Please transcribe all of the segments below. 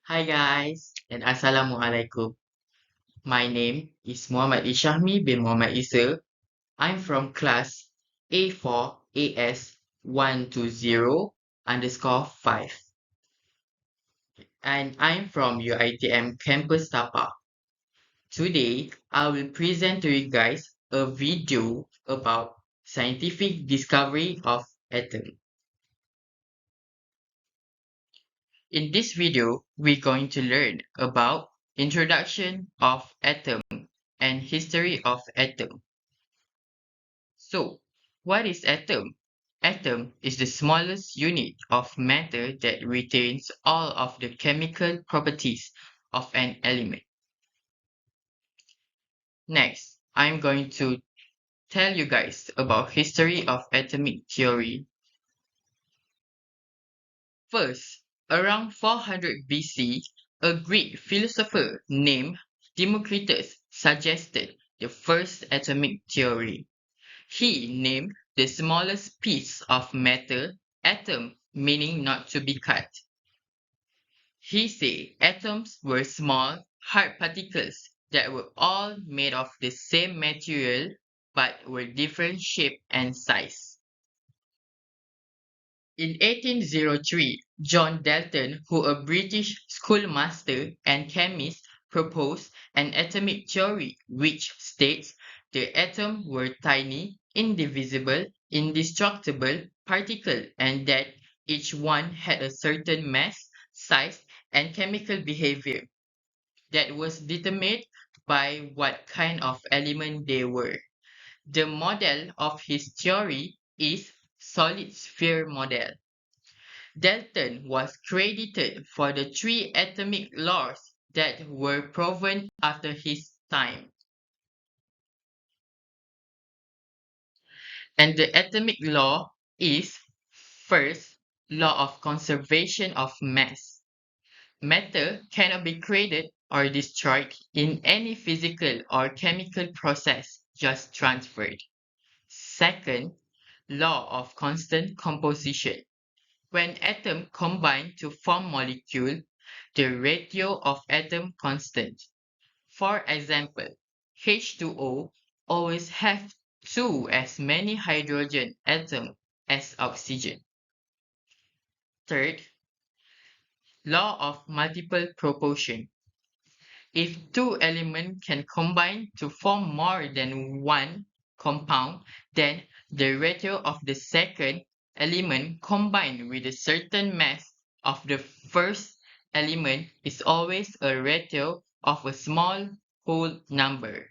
Hi guys and Assalamualaikum. My name is Muhammad Ishahmi bin Muhammad Isa. I'm from class A4AS120_5 and I'm from UiTM campus Tapa. Today I will present to you guys a video about scientific discovery of atom. In this video, we're going to learn about introduction of atom and history of atom. So, what is atom? Atom is the smallest unit of matter that retains all of the chemical properties of an element. Next, I'm going to tell you guys about history of atomic theory. First, around 400 BC, a Greek philosopher named Democritus suggested the first atomic theory. He named the smallest piece of matter atom, meaning not to be cut. He said atoms were small, hard particles that were all made of the same material but were different shape and size. In 1803, John Dalton, who a British schoolmaster and chemist, proposed an atomic theory which states the atoms were tiny, indivisible, indestructible particles and that each one had a certain mass, size, and chemical behavior that was determined by what kind of element they were. The model of his theory is solid sphere model. Dalton was credited for the three atomic laws that were proven after his time. And the atomic law is first, law of conservation of mass. Matter cannot be created or destroyed in any physical or chemical process, just transferred. Second, law of constant composition. When atoms combine to form molecule, the ratio of atom constant. For example, H2O always have two as many hydrogen atoms as oxygen. Third, law of multiple proportion. If two elements can combine to form more than one compound, then the ratio of the second element combined with a certain mass of the first element is always a ratio of a small whole number.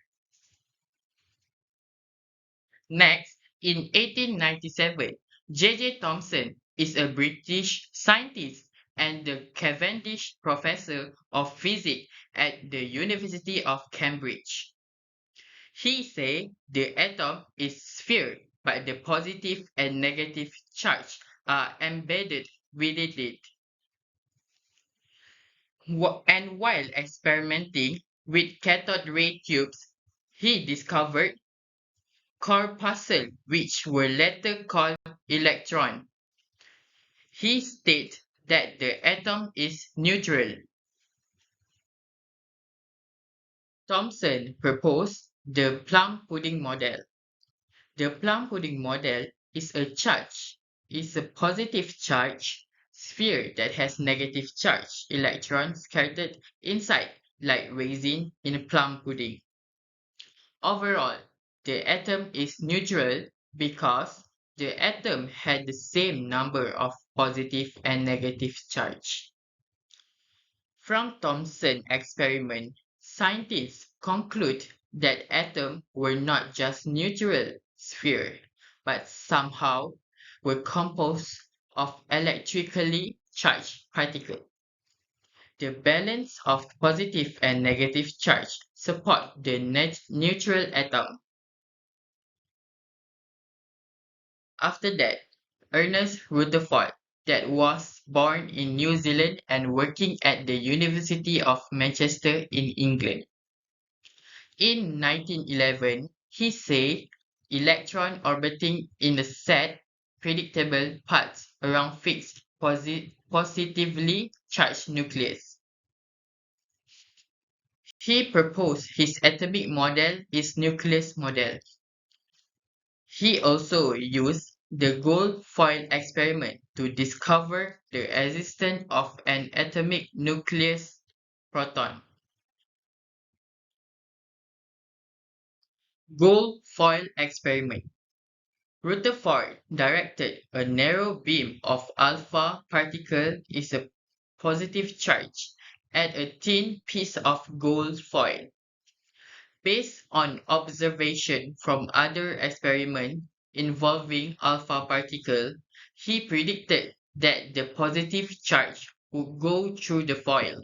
Next, in 1897, J.J. Thomson is a British scientist and the Cavendish Professor of Physics at the University of Cambridge. He said the atom is sphere, but the positive and negative charge are embedded within it. And while experimenting with cathode ray tubes, he discovered corpuscles which were later called electrons. He stated that the atom is neutral. Thomson proposed the plum pudding model. The plum pudding model is a positive charge sphere that has negative charge electrons scattered inside, like resin in plum pudding. Overall, the atom is neutral because the atom had the same number of positive and negative charge. From Thomson's experiment, scientists conclude that atoms were not just neutral spheres, but somehow were composed of electrically charged particles. The balance of positive and negative charge support the neutral atom. After that, Ernest Rutherford, that was born in New Zealand and working at the University of Manchester in England. In 1911, he said electron orbiting in a set predictable paths around fixed positively charged nucleus. He proposed his atomic model is nucleus model. He also used the gold foil experiment to discover the existence of an atomic nucleus proton. Gold foil experiment. Rutherford directed a narrow beam of alpha particle is a positive charge at a thin piece of gold foil. Based on observation from other experiments involving alpha particle, he predicted that the positive charge would go through the foil.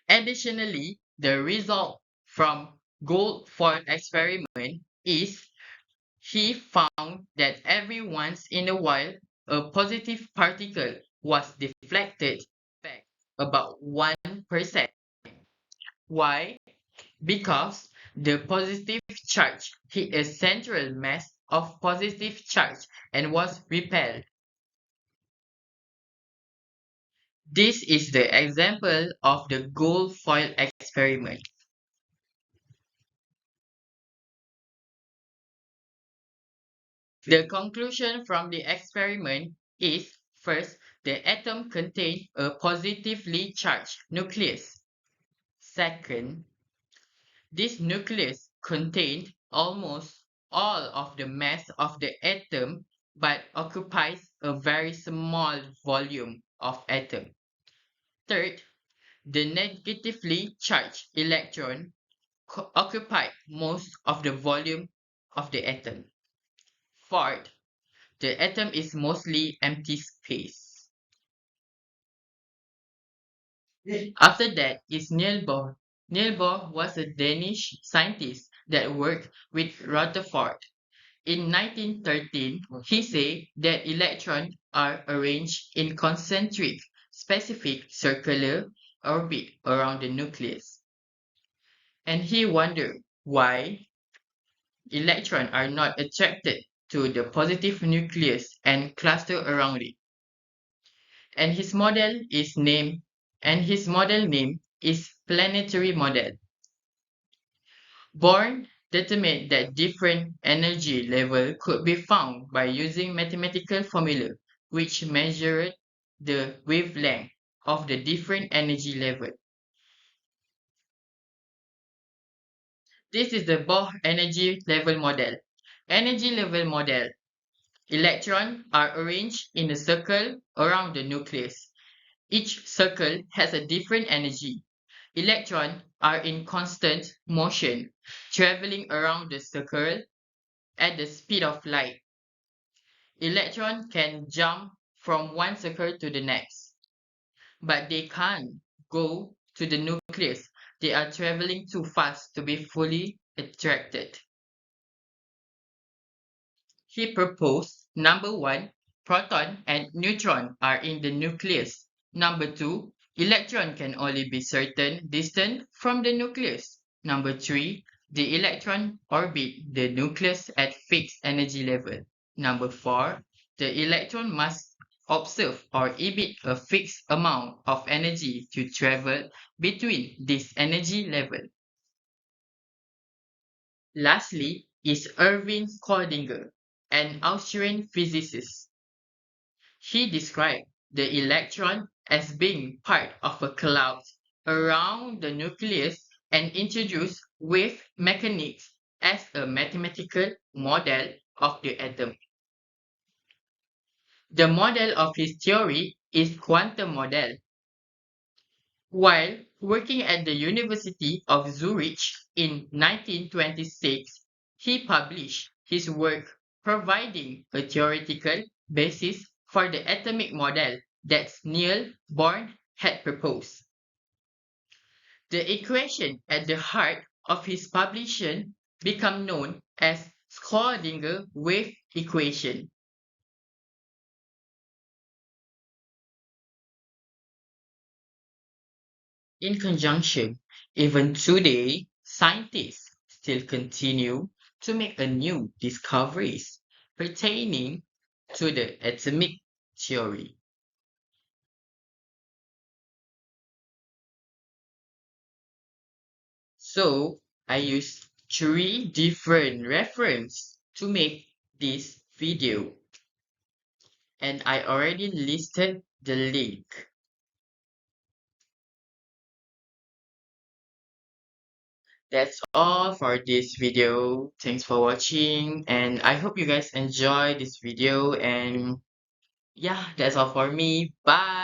Additionally, the result from gold foil experiment is he found that every once in a while a positive particle was deflected back about 1%. Why? Because the positive charge hit a central mass of positive charge and was repelled. This is the example of the gold foil experiment. The conclusion from the experiment is first, the atom contained a positively charged nucleus. Second, this nucleus contained almost all of the mass of the atom but occupies a very small volume of atom. Third, the negatively charged electron occupied most of the volume of the atom. Fourth, the atom is mostly empty space. After that is Niels Bohr. Niels Bohr was a Danish scientist that worked with Rutherford. In 1913, he said that electrons are arranged in concentric, specific circular orbit around the nucleus. And he wondered why electrons are not attracted to the positive nucleus and cluster around it. And his model is named and his model name is planetary model. Born determined that different energy level could be found by using mathematical formula which measured the wavelength of the different energy level. This is the Bohr energy level model. Energy level model. Electrons are arranged in a circle around the nucleus. Each circle has a different energy. Electrons are in constant motion, traveling around the circle at the speed of light. Electrons can jump from one circle to the next, but they can't go to the nucleus. They are traveling too fast to be fully attracted. He proposed number one, proton and neutron are in the nucleus. Number two, electron can only be certain distance from the nucleus. Number three, the electron orbit the nucleus at fixed energy level. Number four, the electron must observe or emit a fixed amount of energy to travel between this energy level. Lastly is Erwin Schrödinger, an Austrian physicist. He described the electron as being part of a cloud around the nucleus and introduced wave mechanics as a mathematical model of the atom. The model of his theory is quantum model. While working at the University of Zurich in 1926, he published his work providing a theoretical basis for the atomic model that Niels Bohr had proposed. The equation at the heart of his publication became known as Schrödinger wave equation. In conjunction, even today, scientists still continue to make a new discoveries pertaining to the atomic theory. So I used three different reference to make this video, and I already listed the link. That's all for this video. Thanks for watching, and I hope you guys enjoy this video. And yeah, that's all for me. Bye.